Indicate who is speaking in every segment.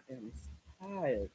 Speaker 1: am tired.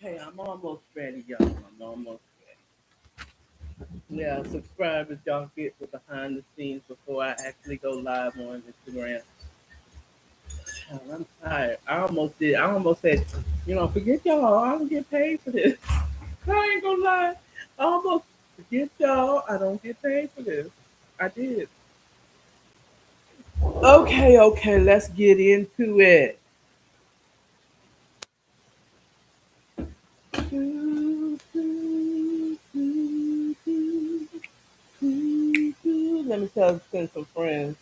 Speaker 1: Okay, I'm almost ready, y'all. I'm almost yeah. Subscribers, y'all get the behind the scenes before I actually go live on Instagram. I'm tired. I almost did. I almost said, forget y'all. I don't get paid for this. I ain't gonna lie. I almost forget y'all. I don't get paid for this. I did. Okay, okay. Let's get into it. Let me send some friends.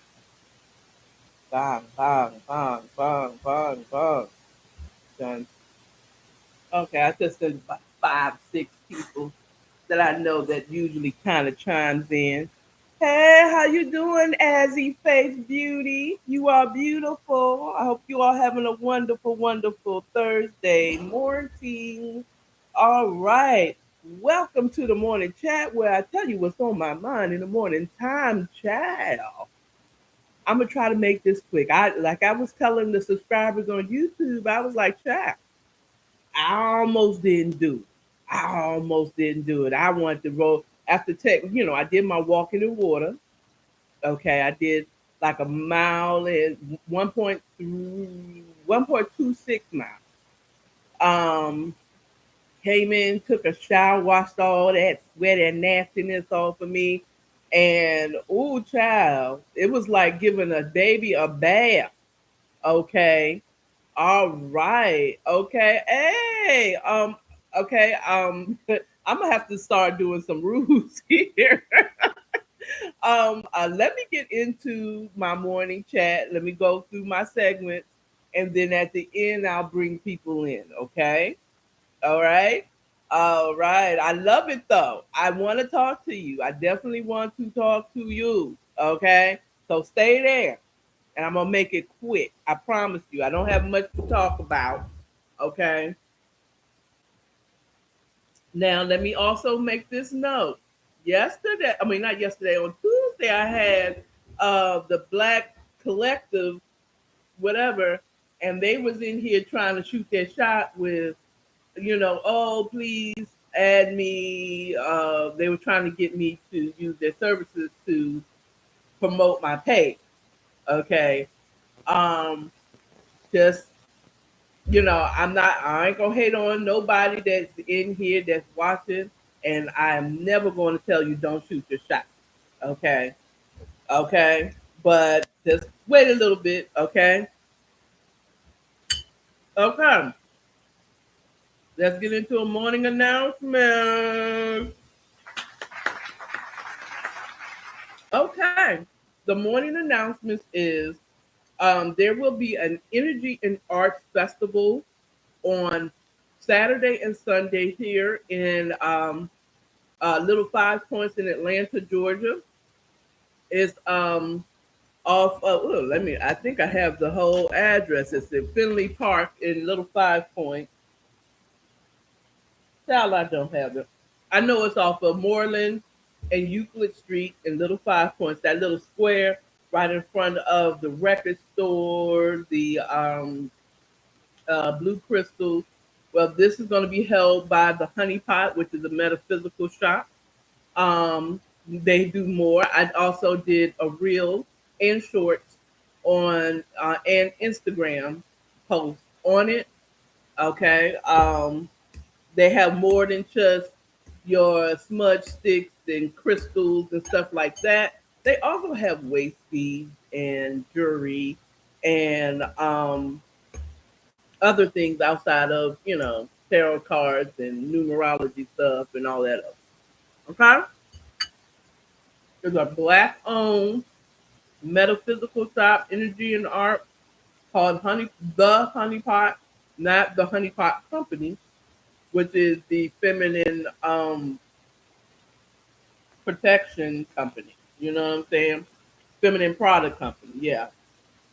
Speaker 1: Bang, bang, bang, bang, bang, bang. Done. Okay, I just sent about 5, 6 people that I know that usually kind of chimes in. Hey, how you doing, Azzy Face Beauty? You are beautiful. I hope you all having a wonderful, wonderful Thursday morning. All right. Welcome to the morning chat where I tell you what's on my mind in the morning time, child. I'm gonna try to make this quick. I was telling the subscribers on YouTube, I was like, chat. I almost didn't do it. I almost didn't do it. I wanted to roll after tech. I did my walk in the water. Okay, I did like a mile and 1.26 miles. Um, Came in, took a shower, washed all that sweat and nastiness off of me, and ooh, child, it was like giving a baby a bath. Okay, all right. Okay. Hey. Okay. I'm gonna have to start doing some rules here. Let me get into my morning chat. Let me go through my segments, and then at the end, I'll bring people in. Okay. All right. All right. I love it though. I want to talk to you. I definitely want to talk to you. Okay. So stay there and I'm gonna make it quick. I promise you. I don't have much to talk about. Okay. Now let me also make this note. Yesterday, I mean not yesterday, on Tuesday I had the Black Collective, whatever, and they was in here trying to shoot their shot with, oh please add me. They were trying to get me to use their services to promote my page. Okay. Um, just I ain't gonna hate on nobody that's in here that's watching, and I'm never gonna tell you don't shoot your shot. Okay. Okay. But just wait a little bit, okay? Okay. Let's get into a morning announcement. Okay. The morning announcements is there will be an Energy and Arts Festival on Saturday and Sunday here in Little Five Points in Atlanta, Georgia. Is off. Let me. I think I have the whole address. It's in Finley Park in Little Five Points. Child, I don't have it. I know it's off of Moreland and Euclid Street in Little Five Points. That little square right in front of the record store, the Blue Crystal. Well, this is going to be held by the Honey Pot, which is a metaphysical shop. They do more. I also did a reel and shorts on and Instagram post on it. Okay. They have more than just your smudge sticks and crystals and stuff like that. They also have waist beads and jewelry and other things outside of, tarot cards and numerology stuff and all that. Okay? There's a black owned metaphysical shop, energy and art called the Honeypot, not the Honeypot Company, which is the feminine protection company. You know what I'm saying? Feminine product company. Yeah,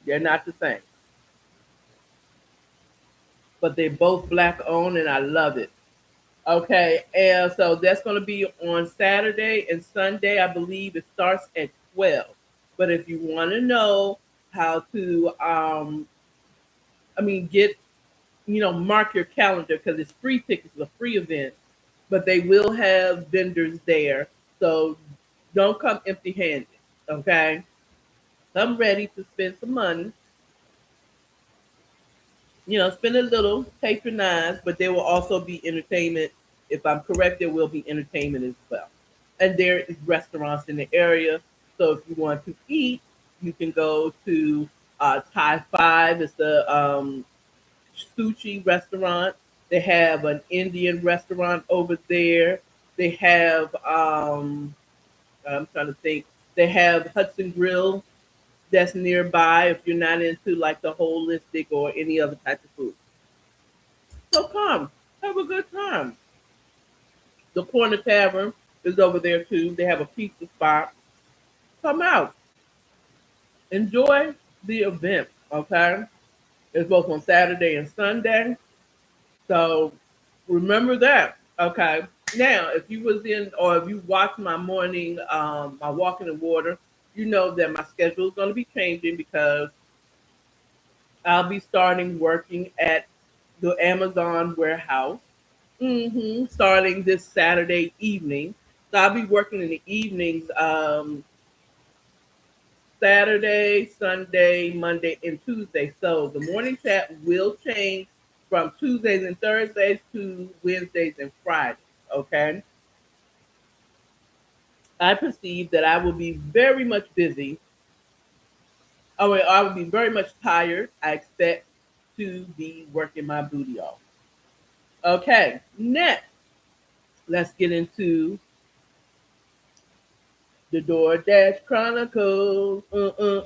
Speaker 1: they're not the same, but they're both black owned, and I love it. Okay, and so that's going to be on Saturday and Sunday. I believe it starts at 12. But if you want to know how to, get mark your calendar because it's free tickets, it's a free event, but they will have vendors there. So don't come empty handed. Okay. Come ready to spend some money. Spend a little, patronize, but there will also be entertainment. If I'm correct, there will be entertainment as well. And there is restaurants in the area. So if you want to eat, you can go to Thai Five. It's the sushi restaurant. They have an Indian restaurant over there. They have I'm trying to think. They have Hudson Grill that's nearby if you're not into like the holistic or any other type of food. So come, have a good time. The Corner Tavern is over there too. They have a pizza spot. Come out, enjoy the event. Okay, it's both on Saturday and Sunday. So remember that. Okay. Now, if you was in or if you watched my morning, my walk in the water, you know that my schedule is going to be changing because I'll be starting working at the Amazon warehouse. Starting this Saturday evening. So I'll be working in the evenings, Saturday, Sunday, Monday, and Tuesday. So the morning chat will change from Tuesdays and Thursdays to Wednesdays and Fridays. Okay. I perceive that I will be very much busy. I will be very much tired. I expect to be working my booty off. Okay. Next, let's get into the DoorDash Chronicles. The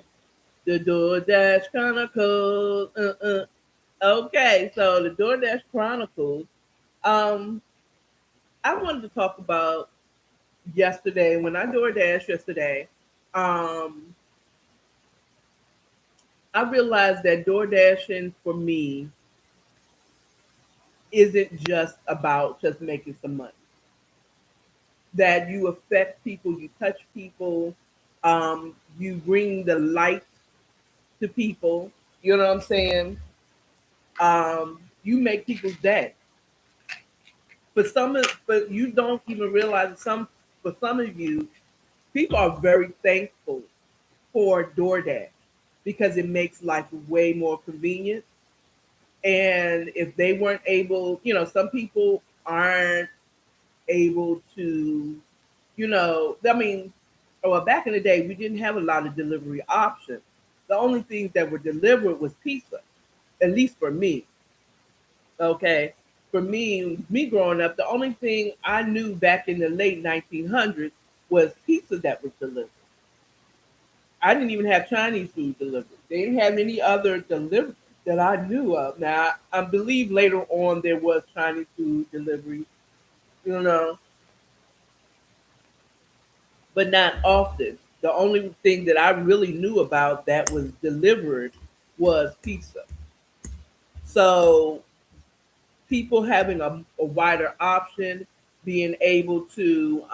Speaker 1: DoorDash Chronicles. Okay, so the DoorDash Chronicles. Um, I wanted to talk about yesterday when I DoorDash yesterday. Um, I realized that DoorDashing for me isn't just about just making some money. That you affect people, you touch people, you bring the light to people. You know what I'm saying? You make people's day. But you don't even realize for some of you, people are very thankful for DoorDash because it makes life way more convenient. And if they weren't able, some people aren't able to, I mean, well, back in the day, we didn't have a lot of delivery options. The only things that were delivered was pizza, at least for me. Okay. For me growing up, the only thing I knew back in the late 1900s was pizza that was delivered. I didn't even have Chinese food delivered. They didn't have any other delivery that I knew of. Now, I believe later on there was Chinese food delivery, you know, but not often. The only thing that I really knew about that was delivered was pizza. So people having a wider option, being able to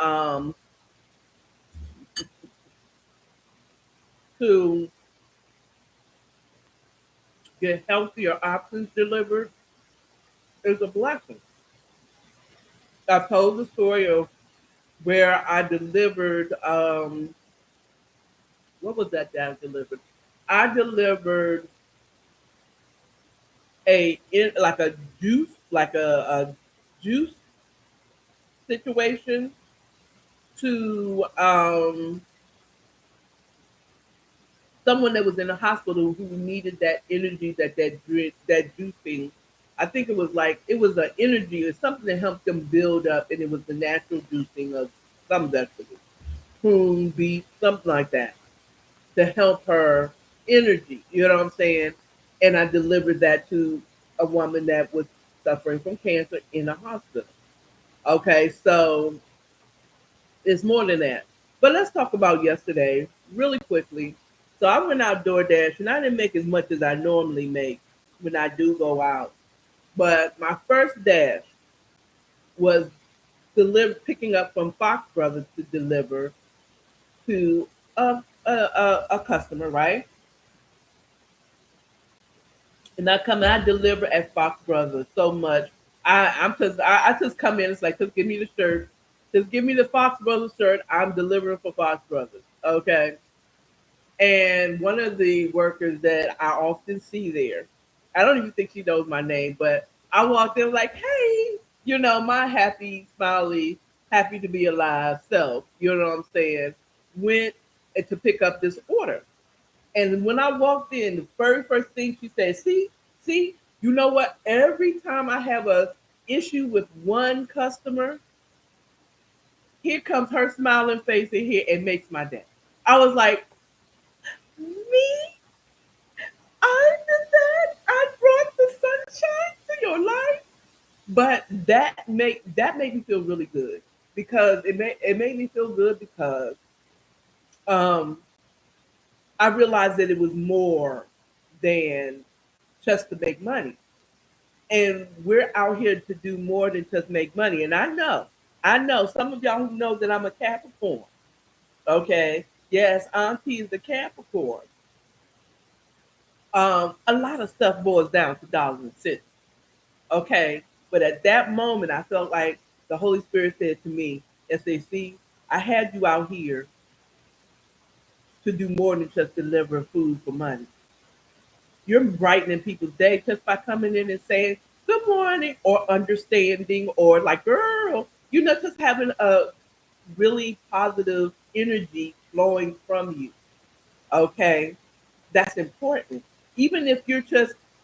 Speaker 1: get healthier options delivered is a blessing. I've told the story of where I delivered what was that I delivered? I delivered like a juice, like a juice situation to someone that was in the hospital who needed that energy, that drink, that juicing. I think it was an energy or something that helped them build up, and it was the natural juicing of some vegetables, prune, beef, something like that, to help her energy. You know what I'm saying? And I delivered that to a woman that was suffering from cancer in a hospital. Okay, so it's more than that. But let's talk about yesterday really quickly. So I went out DoorDash and I didn't make as much as I normally make when I do go out. But my first dash was picking up from Fox Brothers to deliver to a customer, right? And I deliver at Fox Brothers so much. I just come in. It's like just give me the shirt, just give me the Fox Brothers shirt. I'm delivering for Fox Brothers. Okay. And one of the workers that I often see there, I don't even think she knows my name, but I walked in like, hey, my happy, smiley, happy to be alive self, you know what I'm saying, went to pick up this order. And when I walked in, the very first thing she said, see, you know what? Every time I have a issue with one customer, here comes her smiling face in here and makes my day. I was like, me? I did that. I brought the sunshine to your life. But that made me feel really good because it made me feel good because um I realized that it was more than just to make money. And we're out here to do more than just make money. And I know some of y'all who know that I'm a Capricorn. Okay. Yes, Auntie is a Capricorn. A lot of stuff boils down to dollars and cents. Okay. But at that moment, I felt like the Holy Spirit said to me and said, see, I had you out here to do more than just deliver food for money. You're brightening people's day just by coming in and saying good morning or understanding or like, girl, just having a really positive energy flowing from you. Okay. That's important. Even if you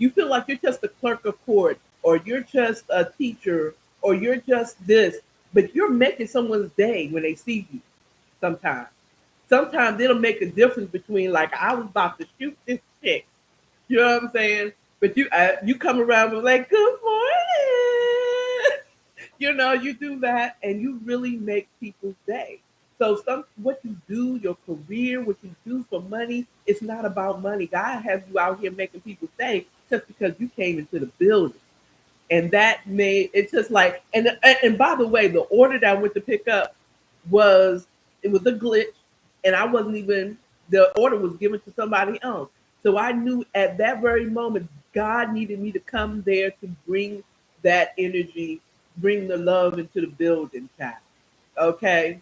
Speaker 1: feel like you're just a clerk of court or you're just a teacher or you're just this, but you're making someone's day when they see you sometimes. Sometimes it'll make a difference between like I was about to shoot this chick. You know what I'm saying? But you come around with like good morning. You do that and you really make people's day. So what you do, your career, what you do for money, it's not about money. God has you out here making people's day just because you came into the building. And that made it's just like and by the way, the order that I went to pick up was it was a glitch and I wasn't even the order was given to somebody else. So I knew at that very moment God needed me to come there to bring that energy, bring the love into the building, child. Okay.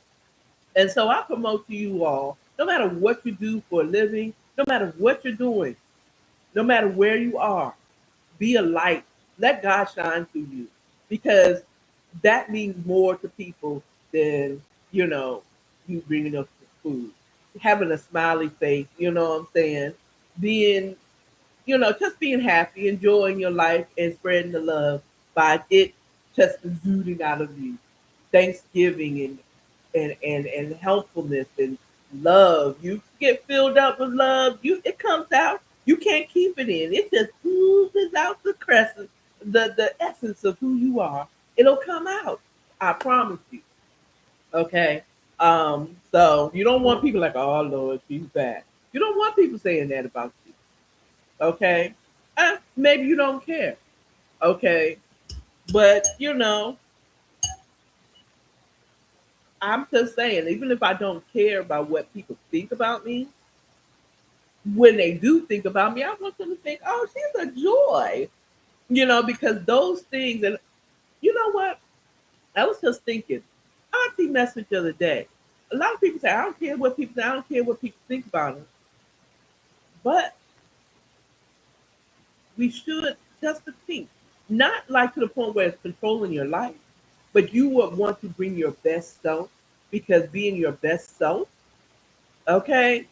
Speaker 1: And so I promote to you all, no matter what you do for a living, no matter what you're doing, no matter where you are, be a light. Let God shine through you because that means more to people than, you bringing up food. Having a smiley face, you know what I'm saying? Being, just being happy, enjoying your life and spreading the love by it just exuding out of you. Thanksgiving and helpfulness and love. You get filled up with love. It comes out. You can't keep it in. It just oozes out the crescent, the essence of who you are. It'll come out. I promise you. Okay. So you don't want people like, oh Lord, she's bad. You don't want people saying that about you. Okay. Maybe you don't care. Okay. But I'm just saying, even if I don't care about what people think about me, when they do think about me, I want them to think, oh, she's a joy, because those things, and you know what? I was just thinking, Auntie message the other day. A lot of people say, I don't care what people say, I don't care what people think about it. But we should just to think. Not like to the point where it's controlling your life, but you would want to bring your best self because being your best self, okay,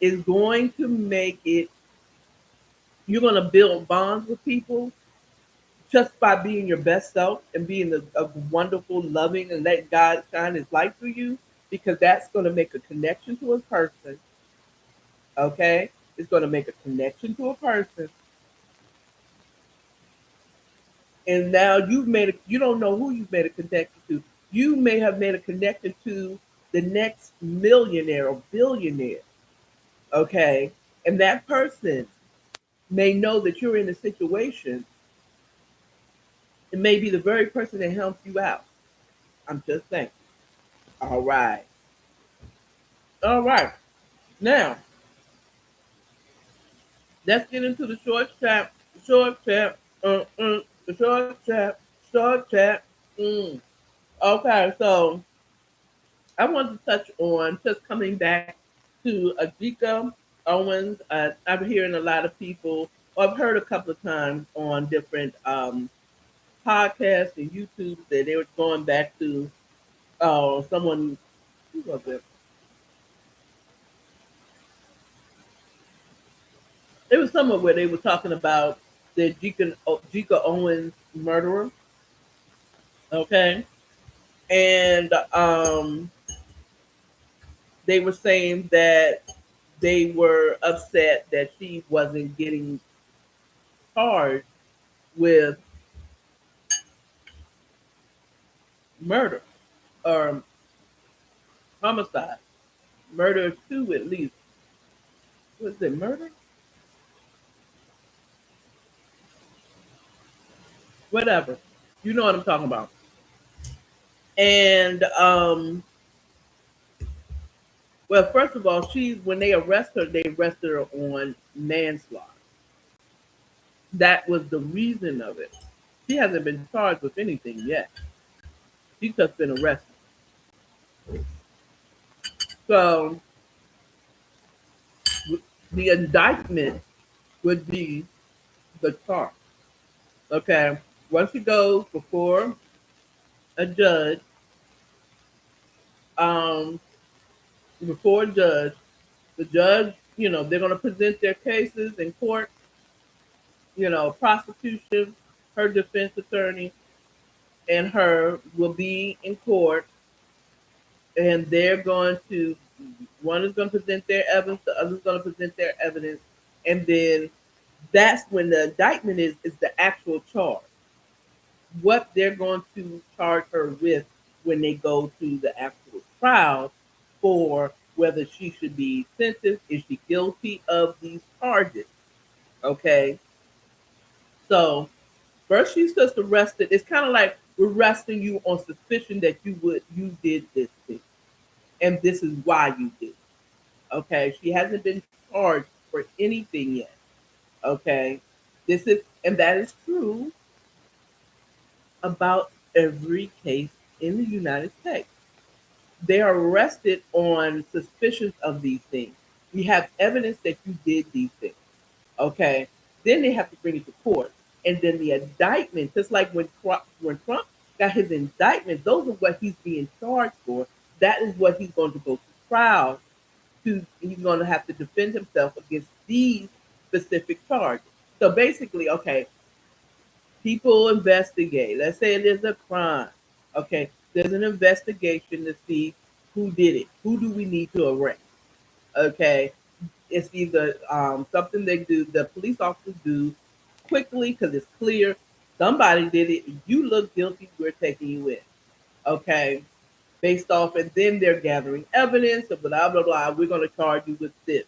Speaker 1: is going to make it, you're going to build bonds with people just by being your best self and being a wonderful, loving, and let God shine his light through you because that's going to make a connection to a person, okay? It's going to make a connection to a person. And now you've made a, you don't know who you've made a connection to. You may have made a connection to the next millionaire or billionaire, okay? And that person may know that you're in a situation. It may be the very person that helps you out. I'm just saying. All right. All right. Now, let's get into the short chat. Short chat. The short chat. Short chat. Okay, so I want to touch on just coming back to Adika Owens. I'm hearing a lot of people, or I've heard a couple of times on different podcasts and YouTube that they were going back to someone, who was it? It was somewhere where they were talking about the Jika Owens murderer. Okay, and they were saying that they were upset that she wasn't getting charged with murder or homicide, murder two at least. Was it murder? Whatever. You know what I'm talking about. And well, first of all, she when they arrested her on manslaughter. That was the reason of it. She hasn't been charged with anything yet. She's just been arrested. So the indictment would be the charge. Okay. Once she goes before a judge, um, before a judge, the judge, they're going to present their cases in court. Prosecution, her defense attorney, and her will be in court, and they're going to, one is going to present their evidence, the other is going to present their evidence, and then that's when the indictment is the actual charge. What they're going to charge her with when they go to the actual trial for whether she should be sentenced, is she guilty of these charges? Okay, so first she's just arrested. It's kind of like we're arresting you on suspicion that you did this thing, and this is why you did it. Okay, she hasn't been charged for anything yet. Okay, this is, and that is true about every case in the United States. They are arrested on suspicions of these things. We have evidence that you did these things. Okay, then they have to bring it to court, and then the indictment, just like when Trump got his indictment, those are what he's being charged for. That is what he's going to go to trial to. He's going to have to defend himself against these specific charges. So basically, okay, people investigate. Let's say there's a crime. Okay, there's an investigation to see who did it. Who do we need to arrest? Okay, it's either something they do, the police officers do quickly because it's clear somebody did it. You look guilty, we're taking you in. Okay, based off, and then they're gathering evidence of blah blah blah. We're going to charge you with this.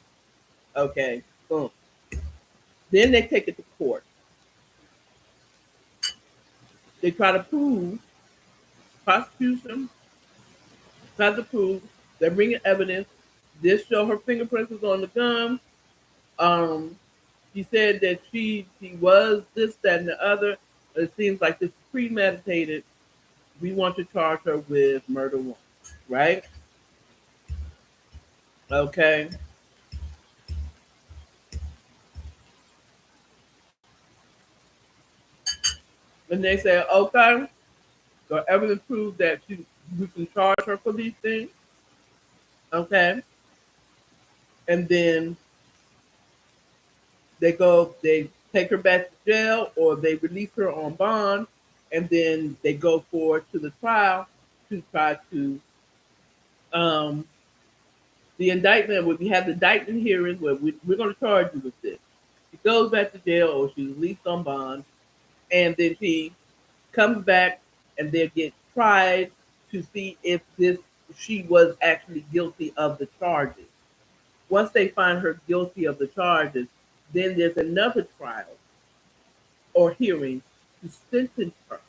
Speaker 1: Okay, boom. Then they take it to court. They try to prove, prosecution tries to prove, they're bringing evidence. This show her fingerprints was on the gun. Um, she said that she was this, that, and the other. It seems like this is premeditated. We want to charge her with murder one. right? Okay. And they say, okay, the evidence proves that you can charge her for these things. Okay. And then they take her back to jail or they release her on bond. And then they go forward to the trial to try to, um, the indictment, when we have the indictment hearings where we're going to charge you with this. She goes back to jail or she's released on bond. And then she comes back and they get tried to see if this she was actually guilty of the charges. Once they find her guilty of the charges, then there's another trial or hearing to sentence her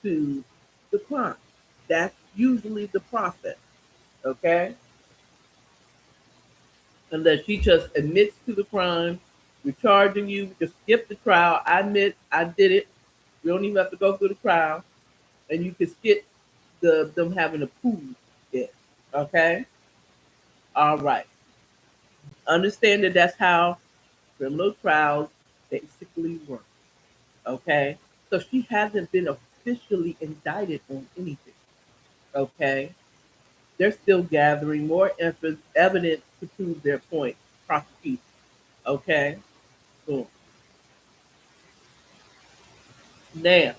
Speaker 1: to the crime. That's usually the process, okay? Unless she just admits to the crime, we're charging you, just skip the trial. I admit I did it. We don't even have to go through the trial, and you can skip them having to prove it. Okay, all right. Understand that that's how criminal trials basically work. Okay, so she hasn't been officially indicted on anything. Okay, they're still gathering more evidence to prove their point. Prosecution. Okay, boom. Now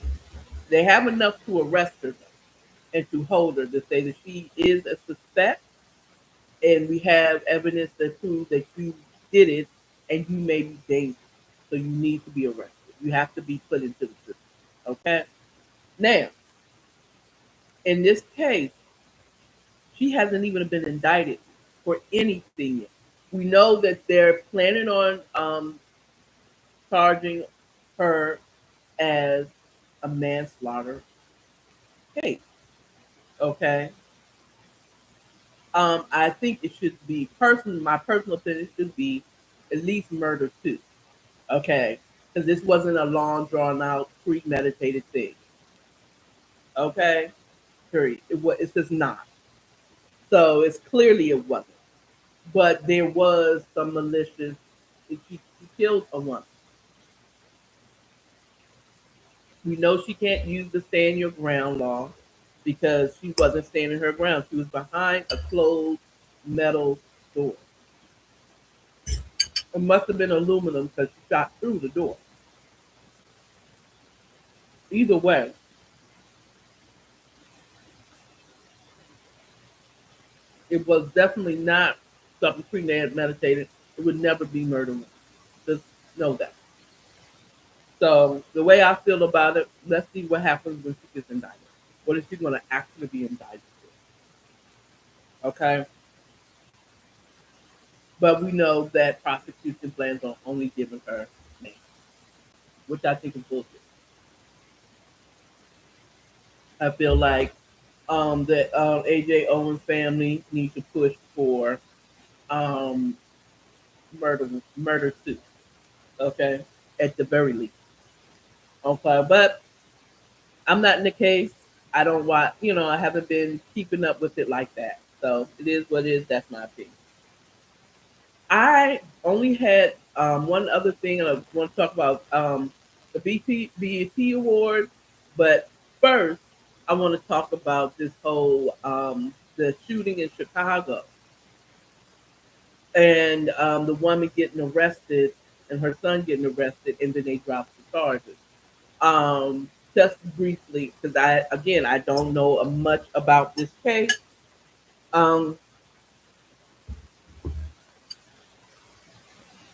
Speaker 1: they have enough to arrest her and to hold her to say that she is a suspect, and we have evidence that proves that you did it, and you may be dangerous, so you need to be arrested. You have to be put into the system. Okay. Now, in this case, she hasn't even been indicted for anything yet. We know that they're planning on charging her as a manslaughter case. Okay. I think it should be my personal opinion should be at least murder too. Okay, because this wasn't a long drawn out premeditated thing. Okay, period. It's just not. So it's clearly it wasn't. But there was some malicious. She killed a woman. We know she can't use the stand your ground law because she wasn't standing her ground. She was behind a closed metal door. It must have been aluminum because she shot through the door. Either way, it was definitely not something premeditated. It would never be murder. Just know that. So the way I feel about it, let's see what happens when she gets indicted. What is she going to actually be indicted for? Okay, but we know that prosecution plans on only giving her name, which I think is bullshit. I feel like the AJ Owens family needs to push for um, murder suit. Okay, at the very least. Okay, but I'm not in the case. I don't watch. I haven't been keeping up with it like that. So it is what it is. That's my opinion. I only had one other thing, and I want to talk about the BET Award. But first, I want to talk about this whole the shooting in Chicago and the woman getting arrested and her son getting arrested, and then they dropped the charges. Just briefly, because I don't know much about this case. Um,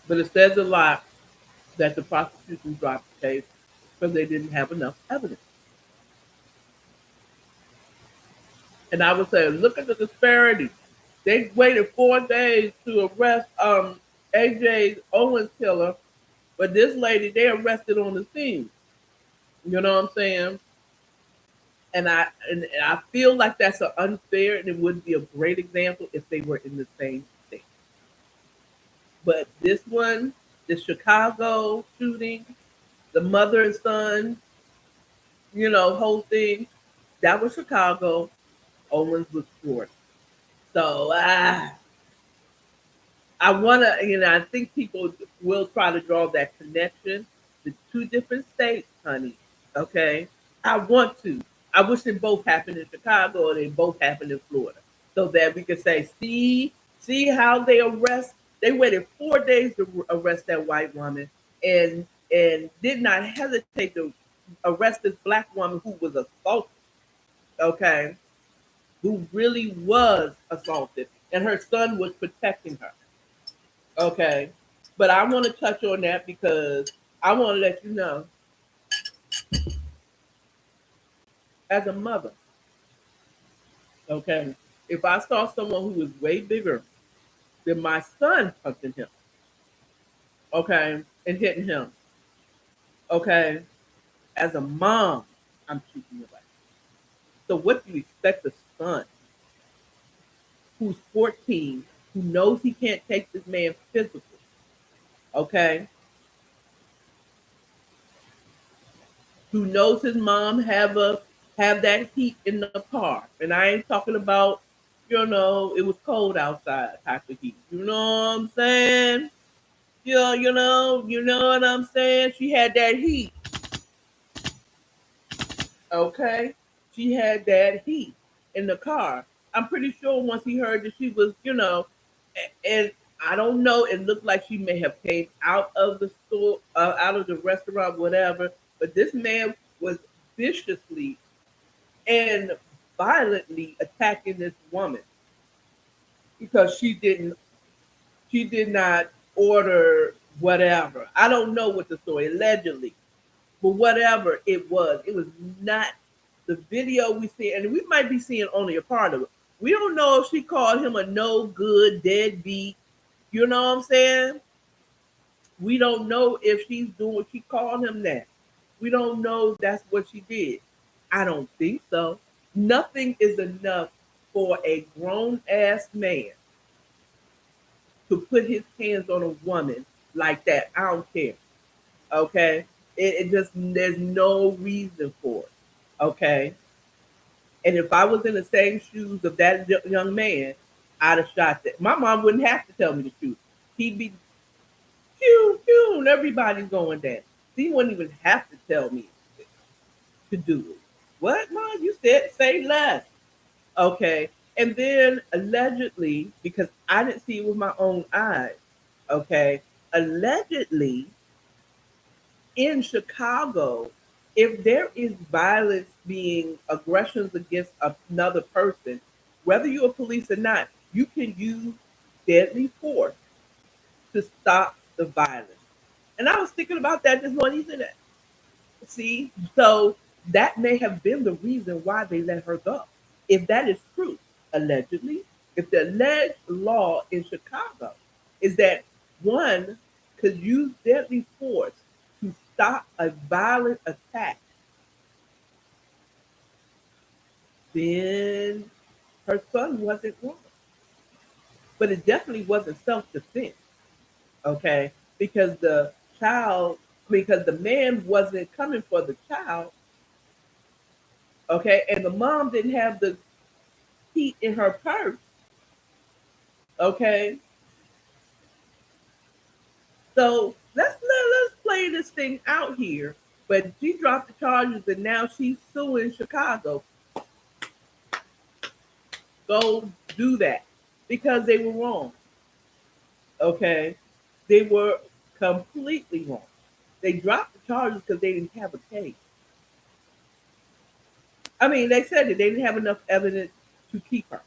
Speaker 1: but it says a lot that the prosecution dropped the case because they didn't have enough evidence. And I would say, look at the disparity. They waited 4 days to arrest AJ Owens killer, but this lady they arrested on the scene. You know what I'm saying? And I feel like that's unfair, and it would be a great example if they were in the same state. But this one, the Chicago shooting, the mother and son, whole thing, that was Chicago. Owens was Florida. So I want to, I think people will try to draw that connection. The two different states, honey. Okay, I want to. I wish they both happened in Chicago or they both happened in Florida, so that we could say, see how they arrest. They waited 4 days to arrest that white woman, and did not hesitate to arrest this black woman who was assaulted. Okay, who really was assaulted, and her son was protecting her. Okay. But I want to touch on that because I want to let you know, as a mother, okay, if I saw someone who was way bigger than my son punching him, okay, and hitting him, okay, as a mom, I'm shooting your life. So what do you expect a son who's 14, who knows he can't take this man physical, okay, who knows his mom have that heat in the car. And I ain't talking about, it was cold outside type of heat. You know what I'm saying? You know what I'm saying? She had that heat. Okay? She had that heat in the car. I'm pretty sure once he heard that she was, and I don't know, it looked like she may have came out of the store, out of the restaurant, whatever. But this man was viciously and violently attacking this woman because she did not order whatever. I don't know what the story allegedly, but whatever it was not the video we see, and we might be seeing only a part of it. We don't know if she called him a no good deadbeat. You know what I'm saying? We don't know if she's doing. She called him that. We don't know if that's what she did. I don't think so. Nothing is enough for a grown ass man to put his hands on a woman like that. I don't care. Okay? It just, there's no reason for it. Okay? And if I was in the same shoes of that young man, I'd have shot that. My mom wouldn't have to tell me to shoot. He'd be, pew, pew, and everybody's going down. He wouldn't even have to tell me to do it. What, mom? You said say less. Okay. And then allegedly, because I didn't see it with my own eyes, okay, allegedly in Chicago, if there is violence being aggressions against another person, whether you're a police or not, you can use deadly force to stop the violence. And I was thinking about that this morning. That. See, so that may have been the reason why they let her go. If that is true, allegedly, if the alleged law in Chicago is that one could use deadly force to stop a violent attack, then her son wasn't wrong. But it definitely wasn't self defense, okay? Because because the man wasn't coming for the child, okay? And the mom didn't have the heat in her purse, okay? So let's play this thing out here. But she dropped the charges and now she's suing Chicago. Go do that because they were wrong. Okay, they were completely wrong. They dropped the charges because they didn't have a case. I mean, they said that they didn't have enough evidence to keep her.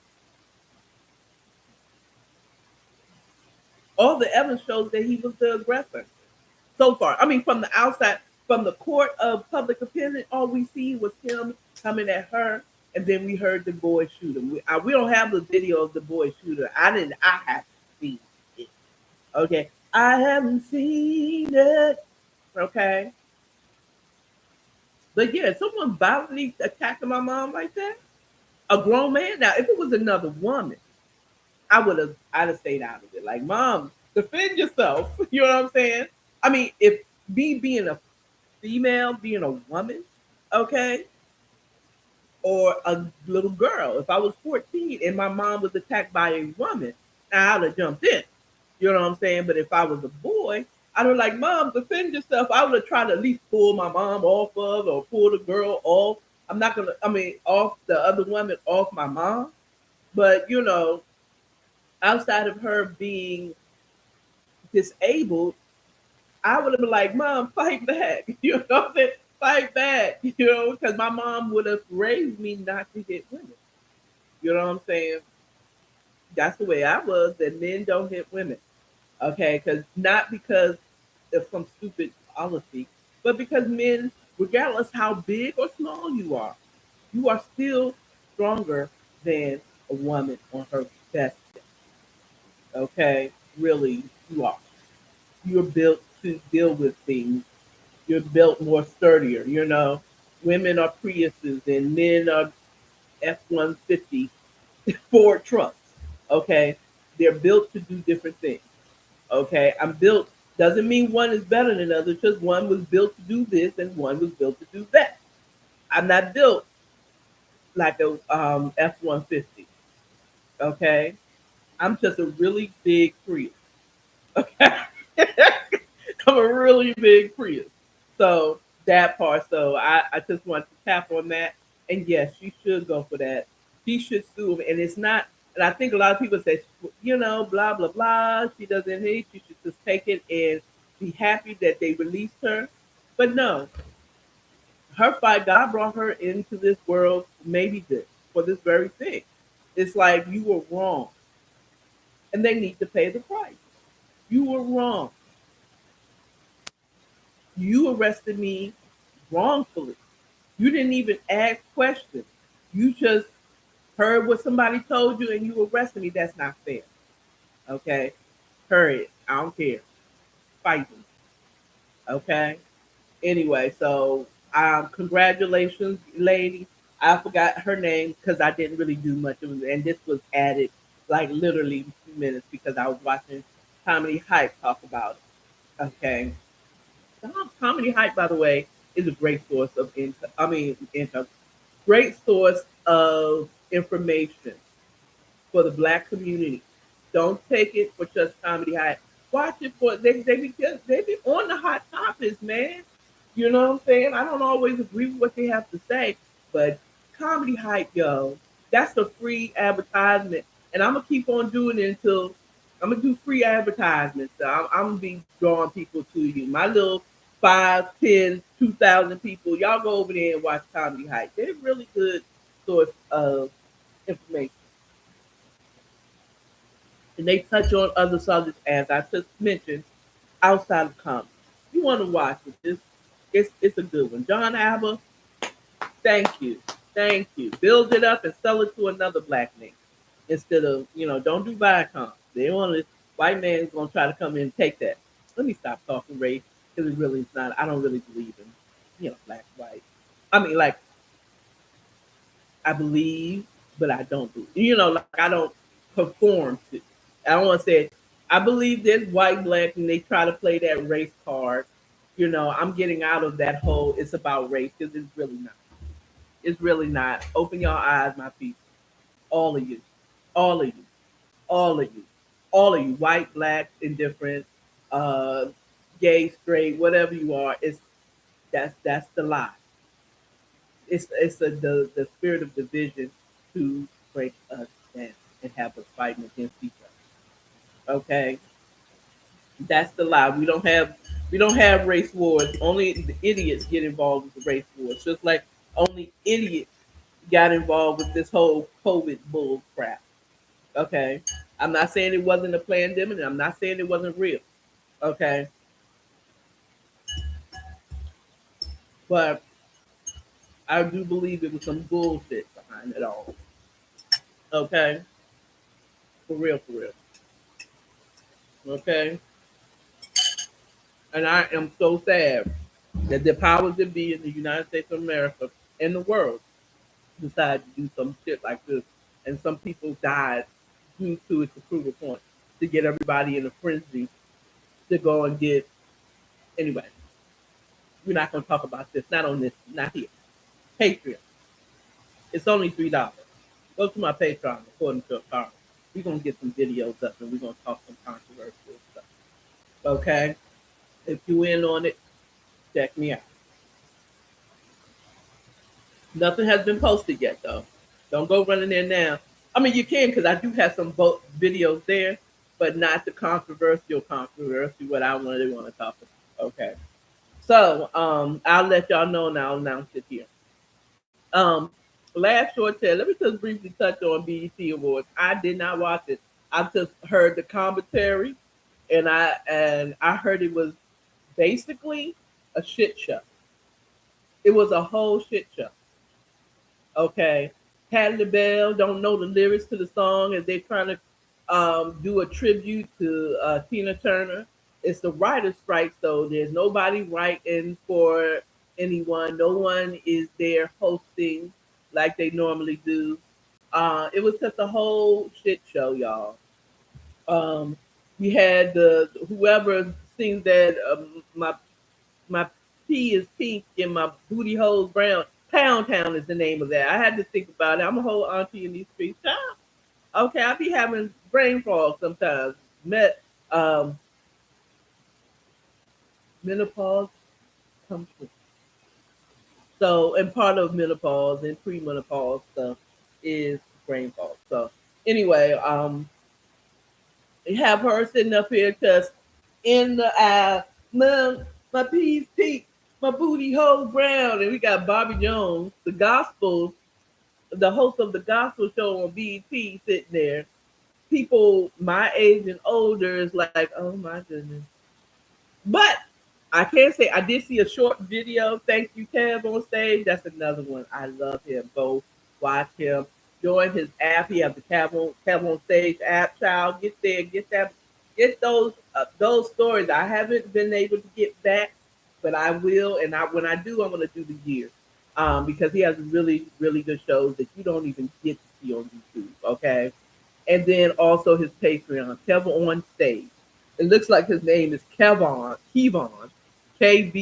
Speaker 1: All the evidence shows that he was the aggressor so far. I mean, from the outside, from the court of public opinion, all we see was him coming at her, and then we heard the boy shoot him. We don't have the video of the boy shooter. I didn't. I haven't seen it. Okay, I haven't seen it. Okay, but yeah, someone violently attacking my mom like that, a grown man. Now, if it was another woman, I'd have stayed out of it. Like, mom, defend yourself. You know what I'm saying? I mean, if me being a female, being a woman, okay, or a little girl. If I was 14 and my mom was attacked by a woman, I'd have jumped in. You know what I'm saying? But if I was a boy, I'd be like, Mom, defend yourself. I would have tried to at least pull my mom off of or pull the girl off. I'm not gonna I mean off the other woman off my mom. But outside of her being disabled, I would have been like, Mom, fight back. You know what I'm saying? Fight back. Because my mom would have raised me not to hit women. You know what I'm saying? That's the way I was, that men don't hit women. Okay, because not because of some stupid policy, but because men, regardless how big or small you are still stronger than a woman on her best day. Okay, really, you are. You're built to deal with things. You're built more sturdier. Women are Priuses and men are F-150 Ford trucks. Okay, they're built to do different things. Okay, I'm built doesn't mean one is better than the other. Just one was built to do this and one was built to do that. I'm not built like a F-150. Okay, I'm just a really big Prius. Okay, I'm a really big Prius. So that part. So I just want to tap on that. And yes, she should go for that. She should sue him. And it's not. And I think a lot of people say, blah blah blah. She doesn't hate. She should just take it and be happy that they released her. But no, her fight. God brought her into this world. Maybe this for this very thing. It's like you were wrong, and they need to pay the price. You were wrong. You arrested me wrongfully. You didn't even ask questions. You just heard what somebody told you and you arrested me. That's not fair. Okay? Heard it. I don't care. Fight me. Okay? Anyway, so congratulations, lady. I forgot her name because I didn't really do much of it. And this was added like literally 2 minutes because I was watching Comedy Hype talk about it. Okay? Comedy Hype, by the way, is a great source of income. I mean, income. Great source of information for the black community. Don't take it for just comedy hype. Watch it for they be on the hot topics, man. You know what I'm saying? I don't always agree with what they have to say, but comedy hype, yo, that's a free advertisement, and I'm gonna keep on doing it until I'm gonna do free advertisements. So I'm gonna be drawing people to you. My little 5, 10, 2,000 people, y'all go over there and watch comedy hype. They're really good source of information, and they touch on other subjects as I just mentioned outside of comedy. You want to watch it? It's a good one. John Abba, thank you, thank you. Build it up and sell it to another black man instead of don't do Viacom. They want to white man's gonna try to come in and take that. Let me stop talking race because it really is not. I don't really believe in black white. I mean like I believe, but I don't believe. Like I don't conform to. I don't want to say it. I believe there's white, black, and they try to play that race card. I'm getting out of that whole it's about race because it's really not. It's really not. Open your eyes, my people. All of you. All of you. All of you. All of you. White, black, indifferent, uh, gay, straight, whatever you are. That's the lie. It's the spirit of division to break us down and have us fighting against each other. Okay, that's the lie. We don't have race wars. Only the idiots get involved with the race wars. Just like only idiots got involved with this whole COVID bull crap. Okay, I'm not saying it wasn't a pandemic. And I'm not saying it wasn't real. Okay, but I do believe it was some bullshit behind it all. Okay, for real, for real. Okay, and I am so sad that the powers that be in the United States of America and the world decide to do some shit like this, and some people died due to it to prove a point to get everybody in a frenzy to go and get. Anyway, we're not going to talk about this. Not on this. Not here. Patreon. It's only $3. Go to my Patreon according to Akara. We're gonna get some videos up and we're gonna talk some controversial stuff. Okay? If you in on it, check me out. Nothing has been posted yet though. Don't go running there now. I mean you can because I do have some videos there, but not the controversy what I really want to talk about. Okay. So I'll let y'all know and I'll announce it here. Um Last short tale, let me just briefly touch on BET Awards. I did not watch it. I just heard the commentary and I heard it was basically a shit show. It was a whole shit show. Okay. Patti LaBelle don't know the lyrics to the song as they're trying to do a tribute to Tina Turner. It's the writer's strike, so there's nobody writing for anyone. No one is there hosting like they normally do. It was just a whole shit show, y'all. Um, we had the whoever sings that my pee is pink and my booty hole's brown. Pound Town is the name of that. I had to think about it. I'm a whole auntie in these streets. Okay, I be having brain fog sometimes. Um, Menopause comes through. So, and part of menopause and premenopause stuff is brain fog. So, anyway, you have her sitting up here just in the eye, my pee's pink, my booty hole brown, and we got Bobby Jones, the host of the gospel show on BET, sitting there. People my age and older is like, oh my goodness. But I can't say I did see a short video. Thank you, Kev, on stage. That's another one. I love him. Go watch him. Join his app. He has the Kev on stage app. Child, get there. Get those stories. I haven't been able to get back, but I will. And when I do, I'm gonna do the year. Because he has really, really good shows that you don't even get to see on YouTube. Okay. And then also his Patreon, Kevin on Stage. It looks like his name is Kevon, Kevon Stage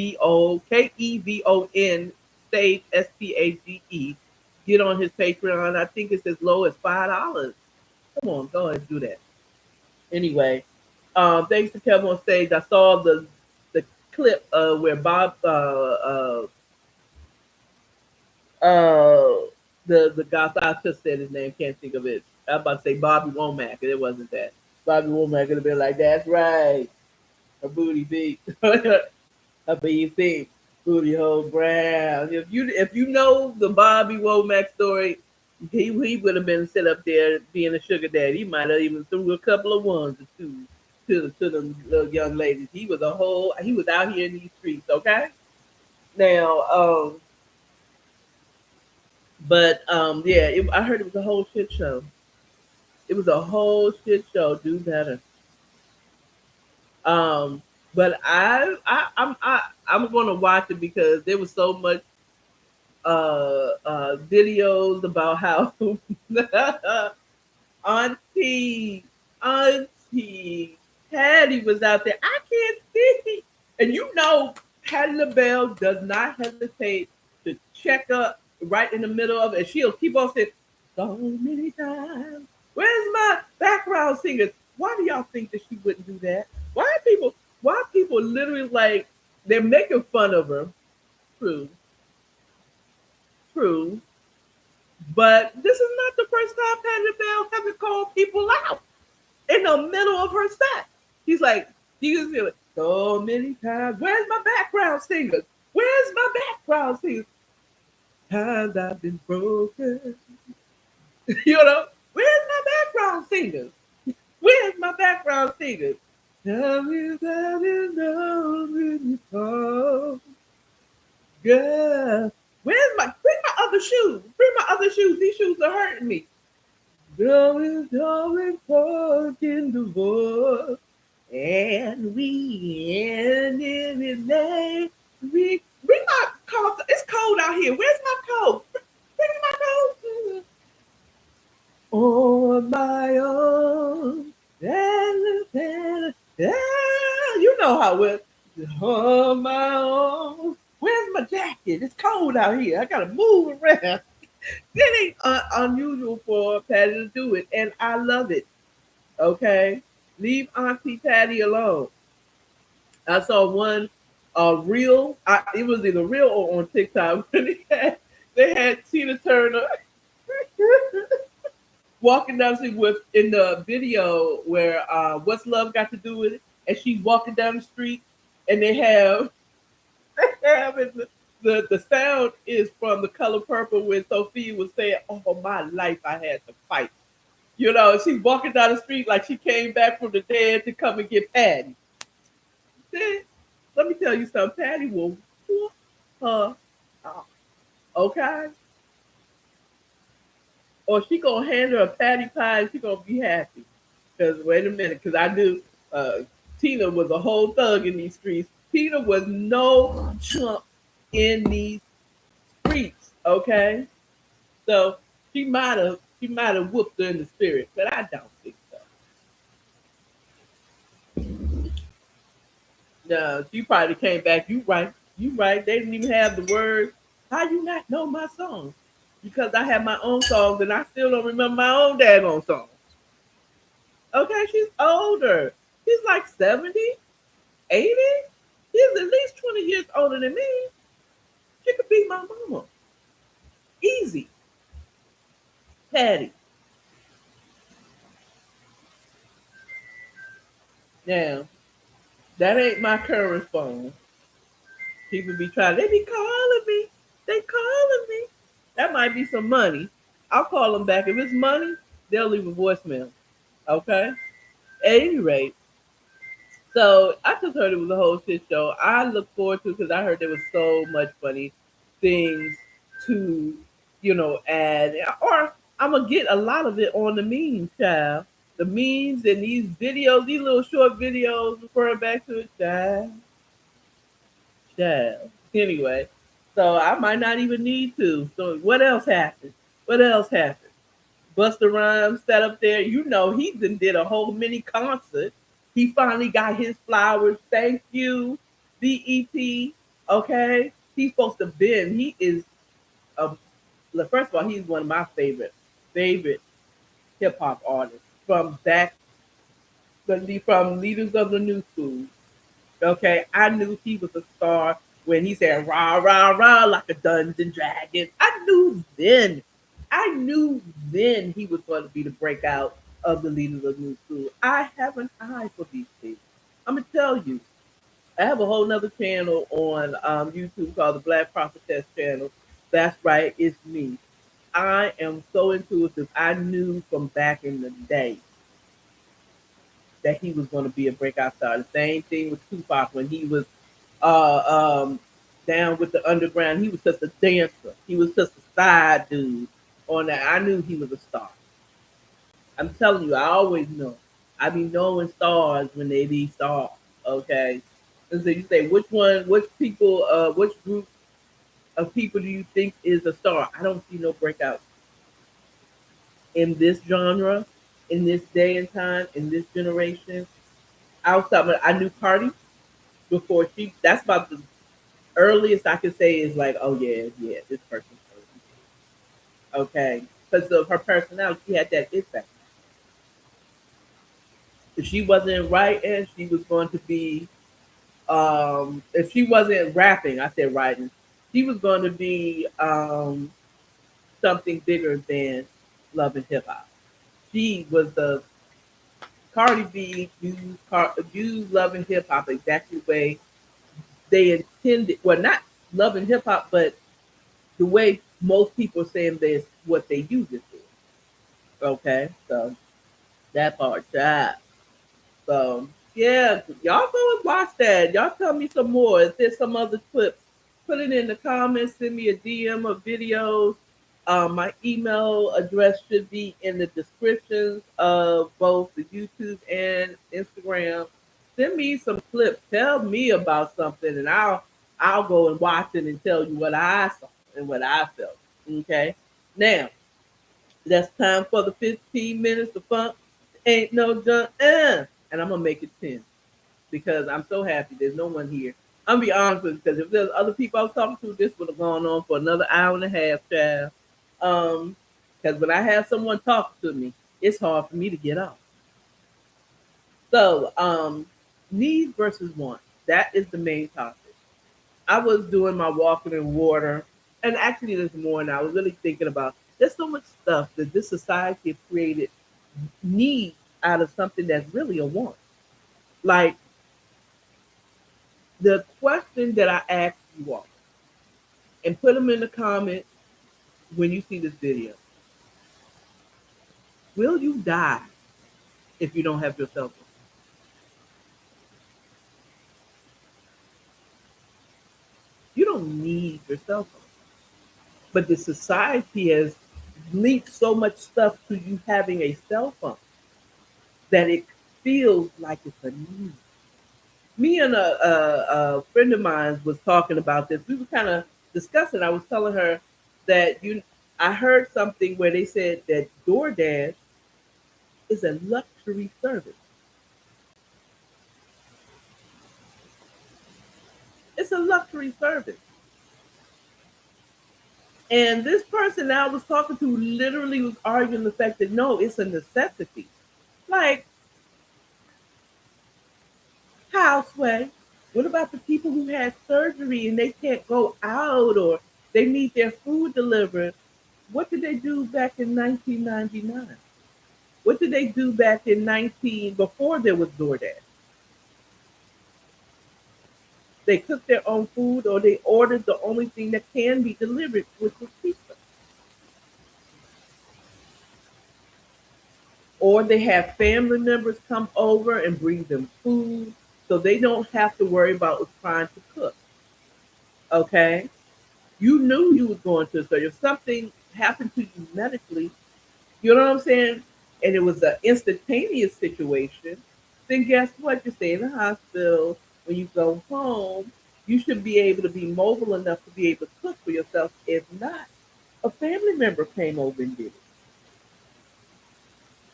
Speaker 1: Spage. Get on his Patreon. I think it's as low as $5. Come on, go ahead and do that. Anyway, thanks to Kevin on Stage. I saw the clip where Bob the guy I just said his name, can't think of it. I was about to say Bobby Womack, and it wasn't that. Bobby Womack would have been like, "That's right, her booty big, her booty big, booty hole brown." If you know the Bobby Womack story, he would have been set up there being a sugar daddy. He might have even threw a couple of ones or two to the little young ladies. He was out here in these streets. Okay, now yeah, I heard it was a whole shit show. It was a whole shit show. Do better. But I'm gonna watch it because there was so much videos about how Auntie Auntie Hattie was out there. I can't see, and Hattie LaBelle does not hesitate to check up right in the middle of it. She'll keep on saying so many times. Where's my background singers? Why do y'all think that she wouldn't do that? Why people literally like they're making fun of her? True, true. But this is not the first time Patty LaBelle having called people out in the middle of her set. He's like, you can feel it so many times. Where's my background singers? Where's my background singers? Times I've been broken. Where's my background singers? Where's my background singers? Tell me that you know when you fall. Girl, bring my other shoes? Bring my other shoes. These shoes are hurting me. Going talking divorce. And we ended in May. Bring my coat. It's cold out here. Where's my coat? Bring my coat. On my own. You know how it on my own. Where's my jacket? It's cold out here. I gotta move around. It ain't unusual for Patty to do it, and I love it. Okay, leave Auntie Patty alone. I saw one reel. It was either real or on TikTok when they had Tina Turner walking down the street with in the video where What's Love Got to Do with It, and she's walking down the street, and they have and the sound is from The Color Purple when Sophia was saying, "Oh my life, I had to fight." You know, she's walking down the street like she came back from the dead to come and get Patty. Then, let me tell you something. Patty will whoop her out. Okay? Or she gonna hand her a patty pie and she gonna be happy. Cause wait a minute, cause I knew uh, Tina was a whole thug in these streets. Tina was no chump in these streets. Okay, so she might have whooped her in the spirit, but I don't think so. No, she probably came back. You right, you right. They didn't even have the words. How you not know my songs? Because I have my own songs and I still don't remember my own daggone songs. Okay, she's older. She's like 70, 80. She's at least 20 years older than me. She could be my mama. Easy. Patty. Now, that ain't my current phone. People be trying, they be calling me. They calling me. That might be some money. I'll call them back. If it's money, they'll leave a voicemail. Okay? At any rate, so I just heard it was a whole shit show. I look forward to it because I heard there was so much funny things to, add. Or I'm gonna get a lot of it on the memes, child. The memes and these videos, these little short videos referring back to it, child. Child. Anyway, so I might not even need to. So what else happened? What else happened? Buster Rhymes sat up there. You know, he then did a whole mini concert. He finally got his flowers. Thank you, BET. Okay, he's supposed to been. He is a first of all, he's one of my favorite hip hop artists from back from leaders of the new school. Okay, I knew he was a star when he said rah rah rah like a Dungeons and Dragons. I knew then he was going to be the breakout of the leaders of new school. I have an eye for these things. I'm gonna tell you. I have a whole nother channel on YouTube called the Black Prophetess channel. That's right, it's me. I am so intuitive. I knew from back in the day that he was going to be a breakout star. The same thing with Tupac when he was uh, um, down with the underground. He was just a dancer. He was just a side dude on that. I knew he was a star. I'm telling you, I always know. I be knowing stars when they be stars. Okay. And so you say, which group of people do you think is a star? I don't see no breakout in this genre, in this day and time, in this generation. Outside, but I knew Cardi before she. That's about the earliest I could say is like, oh yeah, yeah, this person's okay, because of her personality. She had that it factor. If she wasn't writing, she was going to be. If she wasn't rapping, I said writing. She was going to be something bigger than love and hip hop. She was the Cardi B used love and hip hop exactly the way they intended. Well, not love and hip hop, but the way most people are saying this, what they use it for. Okay, so that part, that. So yeah, y'all go and watch that. Y'all tell me some more. If there's some other clips, put it in the comments. Send me a DM of videos. My email address should be in the descriptions of both the YouTube and Instagram. Send me some clips. Tell me about something, and I'll go and watch it and tell you what I saw and what I felt. Okay. Now that's time for the 15 minutes of fun. Ain't no junk. And I'm gonna make it 10 because I'm so happy there's no one here. I'm gonna be honest with you because if there's other people I was talking to, this would have gone on for another hour and a half, child. Um, because when I have someone talk to me, it's hard for me to get off. So, needs versus want. That is the main topic. I was doing my walking in water, and actually this morning I was really thinking about there's so much stuff that this society has created need out of something that's really a want. Like the question that I asked you all, and put them in the comments when you see this video. Will you die if you don't have your cell phone? You don't need your cell phone. But the society has linked so much stuff to you having a cell phone that it feels like it's a need. Me and a friend of mine was talking about this. We were kind of discussing. I was telling her that I heard something where they said that DoorDash is a luxury service. It's a luxury service. And this person that I was talking to literally was arguing the fact that no, it's a necessity. Like, how, Sway? What about the people who had surgery and they can't go out or they need their food delivered? What did they do back in 1999? What did they do back in 19 before there was DoorDash? They cooked their own food or they ordered the only thing that can be delivered, which was pizza. Or they have family members come over and bring them food so they don't have to worry about trying to cook. Okay? You knew you was going to, so if something happened to you medically, you know what I'm saying? And it was an instantaneous situation, then guess what? You stay in the hospital. When you go home, you should be able to be mobile enough to be able to cook for yourself. If not, a family member came over and did it.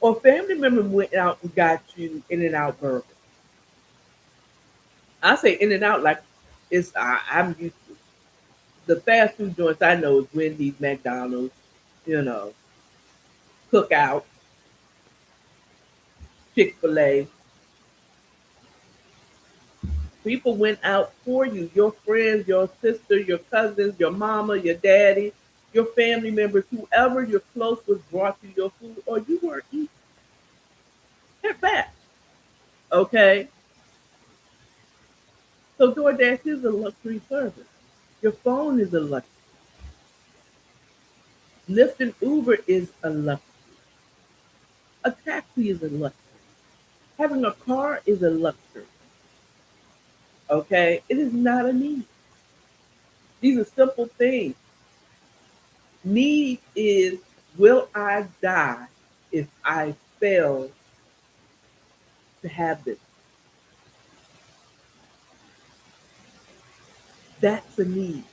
Speaker 1: Or a family member went out and got you In and Out burger. I say In and Out like I'm used to the fast food joints I know is Wendy's, McDonald's, you know, Cookout, Chick-fil-A. People went out for you, your friends, your sister, your cousins, your mama, your daddy, your family members, whoever you're close with brought you your food or you were eating it back. Okay? So DoorDash is a luxury service. Your phone is a luxury. Lyft and Uber is a luxury. A taxi is a luxury. Having a car is a luxury. Okay? It is not a need. These are simple things. Need is, will I die if I fail to have this? That's a need.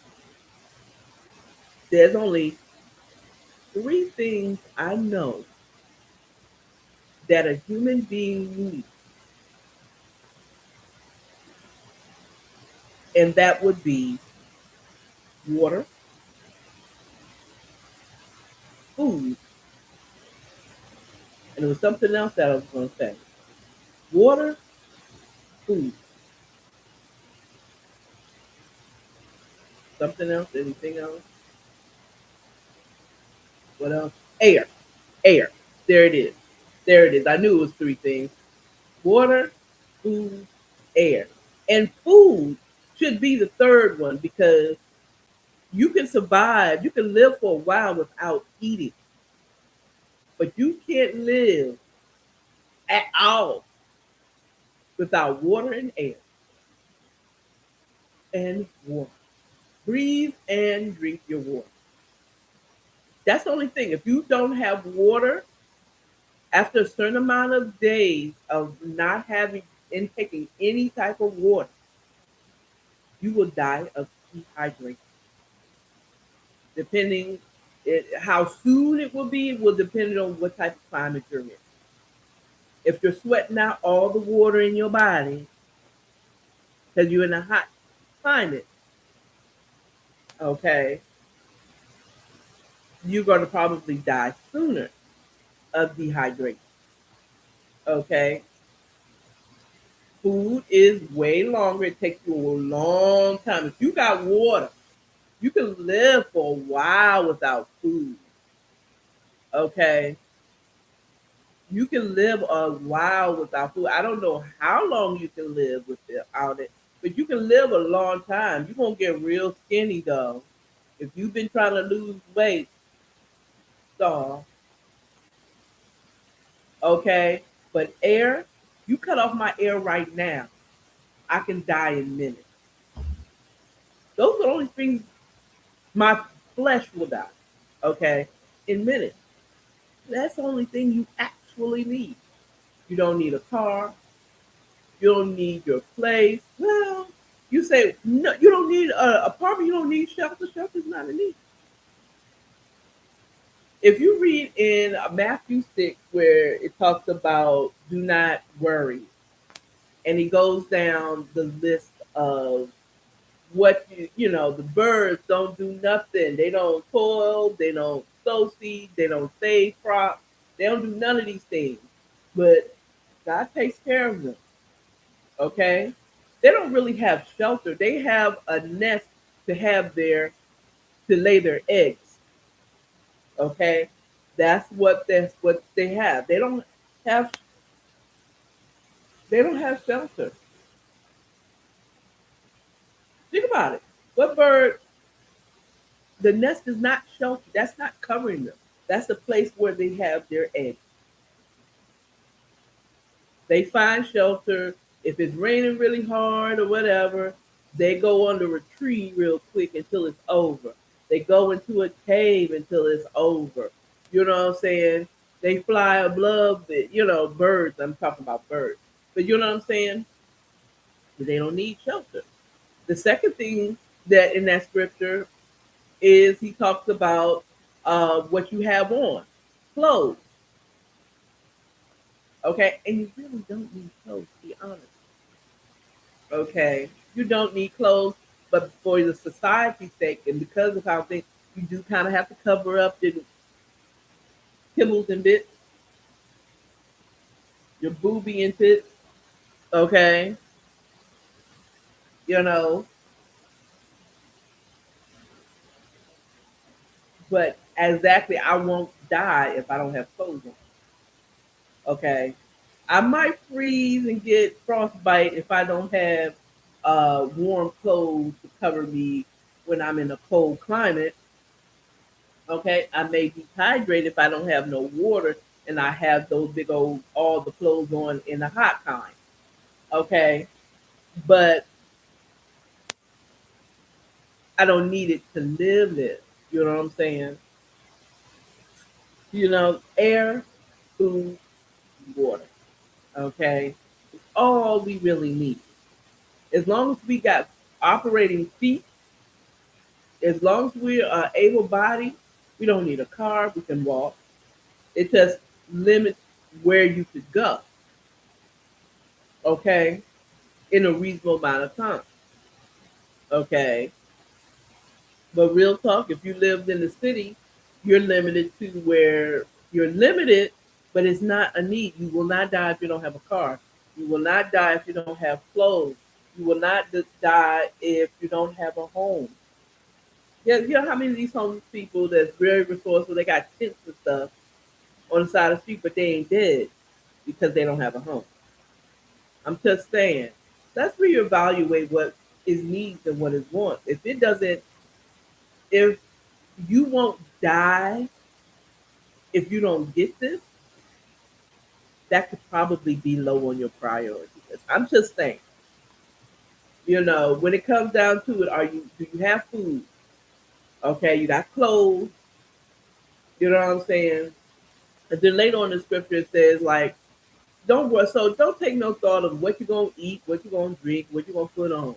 Speaker 1: There's only three things I know that a human being needs, and that would be water, food, and there was something else that I was going to say. Water, food, something else, anything else? What else? Air, air. There it is. There it is. I knew it was three things. Water, food, air. And food should be the third one because you can survive, you can live for a while without eating, but you can't live at all without water and air and water. Breathe and drink your water. That's the only thing. If you don't have water, after a certain amount of days of not having intaking any type of water, you will die of dehydration. Depending how soon it will depend on what type of climate you're in. If you're sweating out all the water in your body because you're in a hot climate, okay, you're going to probably die sooner of dehydration. Okay, food is way longer. It takes you a long time. If you got water, you can live for a while without food. Okay, you can live a while without food. I don't know how long you can live without it, but you can live a long time. You're gonna get real skinny though. If you've been trying to lose weight, so okay. But air, you cut off my air right now, I can die in minutes. Those are the only things my flesh will die. Okay, in minutes. That's the only thing you actually need. You don't need a car. You don't need your place. Well, you say no. You don't need an apartment. You don't need shelter. Shelter is not a need. If you read in Matthew 6, where it talks about do not worry, and he goes down the list of what the birds don't do nothing. They don't toil. They don't sow seed. They don't save crops. They don't do none of these things. But God takes care of them. Okay, they don't really have shelter. They have a nest to have their to lay their eggs. Okay, that's what they have. Have they don't have shelter. Think about it. What bird? The nest is not shelter. That's not covering them. That's the place where they have their eggs. They find shelter. If it's raining really hard or whatever, they go under a tree real quick until it's over. They go into a cave until it's over. You know what I'm saying? They fly above birds. I'm talking about birds. But you know what I'm saying? They don't need shelter. The second thing that in that scripture is he talks about what you have on, clothes. Okay, and you really don't need clothes, to be honest. Okay, you don't need clothes, but for the society's sake, and because of how things, you do kind of have to cover up the kibbles and bits, your booby and tits. Okay, you know, but exactly, I won't die if I don't have clothes on. Okay, I might freeze and get frostbite if I don't have warm clothes to cover me when I'm in a cold climate. Okay, I may dehydrate if I don't have no water and I have those big old all the clothes on in the hot kind. Okay, but I don't need it to live this. You know what I'm saying? Air, food, water. Okay, it's all we really need. As long as we got operating feet, as long as we are able bodied, we don't need a car. We can walk. It just limits where you could go. Okay, in a reasonable amount of time. Okay. But real talk, if you lived in the city, you're limited to where you're limited, but it's not a need. You will not die if you don't have a car. You will not die if you don't have clothes. You will not die if you don't have a home. Yeah, you know how many of these homeless people that's very resourceful, they got tents and stuff on the side of the street, but they ain't dead because they don't have a home. I'm just saying, let's reevaluate what is needs and what is wants. If you won't die if you don't get this, that could probably be low on your priority list. I'm just saying, when it comes down to it, do you have food? Okay, you got clothes, you know what I'm saying? And then later on in the scripture it says like, don't take no thought of what you're gonna eat, what you're gonna drink, what you're gonna put on.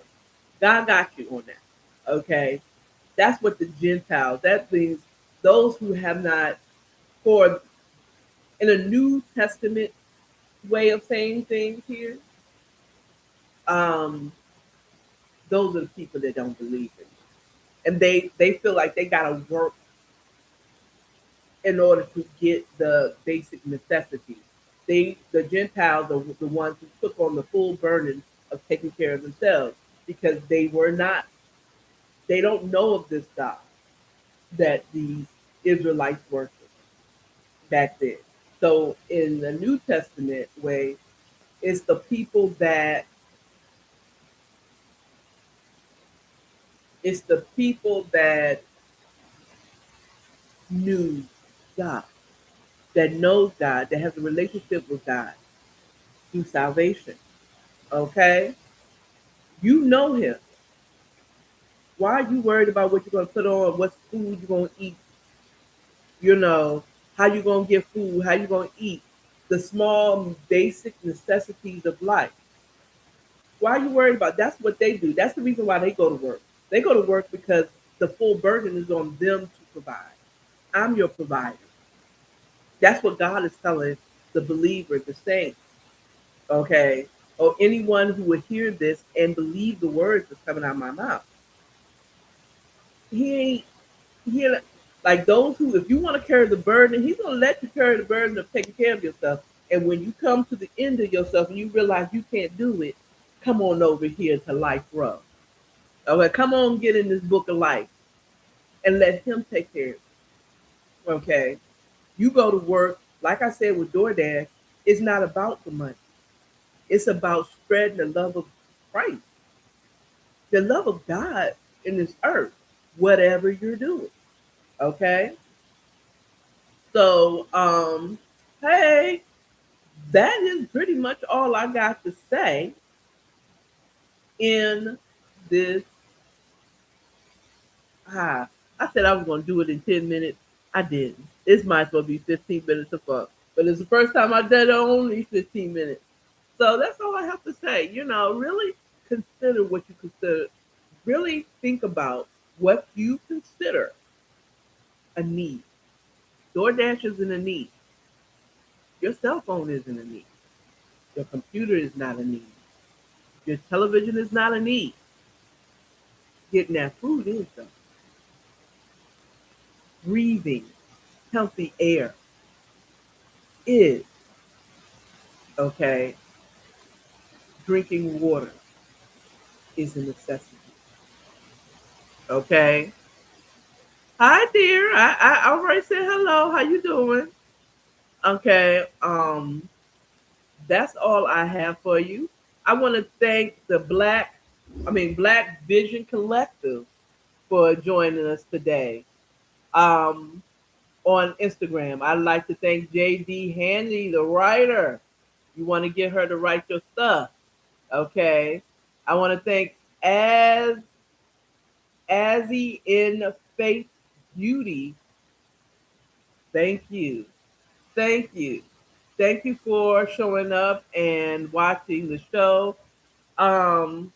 Speaker 1: God got you on that. Okay. That's what the Gentiles, that means those who have not, for in a New Testament way of saying things here, um, those are the people that don't believe in it. And they feel like they gotta work in order to get the basic necessities. The Gentiles are the ones who took on the full burden of taking care of themselves because they don't know of this God that these Israelites worship back then. So in the New Testament way, it's the people that it's the people that knew God, that knows God, that has a relationship with God through salvation. Okay? You know him. Why are you worried about what you're gonna put on, what food you're gonna eat, you know, how you gonna get food, how you gonna eat, the small basic necessities of life. Why are you worried about? That's what they do. That's the reason why they go to work. They go to work because the full burden is on them to provide. I'm your provider. That's what God is telling the believer, the saints, okay? Or anyone who would hear this and believe the words that's coming out of my mouth. He ain't he like those who, if you want to carry the burden, he's gonna let you carry the burden of taking care of yourself. And when you come to the end of yourself and you realize you can't do it, come on over here to Life Row. Okay, come on, get in this book of life and let him take care of it. Okay. You go to work, like I said with DoorDash, it's not about the money. It's about spreading the love of Christ, the love of God in this earth, whatever you're doing. Okay. So, hey, that is pretty much all I got to say in this. I said I was going to do it in 10 minutes. I didn't. It's might as well be 15 minutes of fun. But it's the first time I did it only 15 minutes. So that's all I have to say. Really consider what you consider. Really think about what you consider a need. DoorDash isn't a need. Your cell phone isn't a need. Your computer is not a need. Your television is not a need. Getting that food is though. Breathing healthy air is, okay. Drinking water is a necessity. Okay. Hi dear. I already said hello. How you doing? Okay. That's all I have for you. I want to thank the Black Vision Collective for joining us today. Um, on Instagram. I'd like to thank JD Handy, the writer. You want to get her to write your stuff. Okay. I want to thank Azzy in Faith Beauty. Thank you. Thank you. Thank you for showing up and watching the show. Um,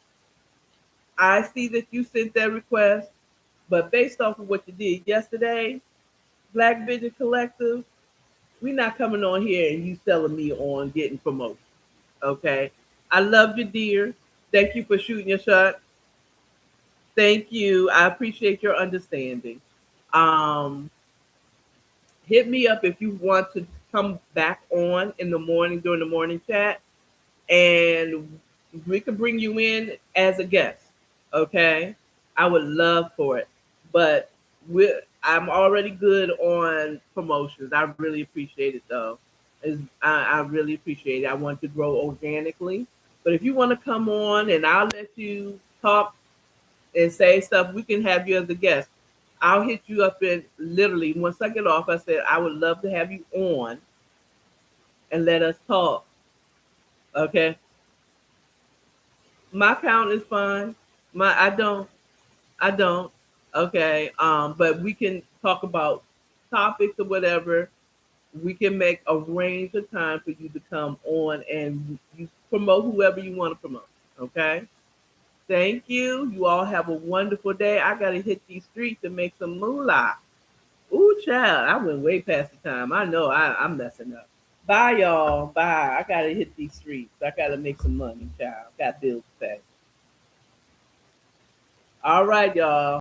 Speaker 1: I see that you sent that request, but based off of what you did yesterday, Black Vision Collective, we're not coming on here and you selling me on getting promotion. Okay. I love you, dear. Thank you for shooting your shot. Thank you. I appreciate your understanding. Um, Hit me up if you want to come back on in the morning during the morning chat, and we can bring you in as a guest. Okay, I would love for it, but I'm already good on promotions. I really appreciate it though. I really appreciate it. I want to grow organically, but if you want to come on and I'll let you talk and say stuff, we can have you as a guest. I'll hit you up and literally once I get off, I said I would love to have you on and let us talk. Okay, my count is fine. I don't. Okay, but we can talk about topics or whatever. We can make a range of time for you to come on and you promote whoever you want to promote. Okay. Thank you. You all have a wonderful day. I gotta hit these streets and make some moolah. Ooh, child, I went way past the time. I know I'm messing up. Bye, y'all. Bye. I gotta hit these streets. I gotta make some money, child. Got bills to pay. All right, y'all.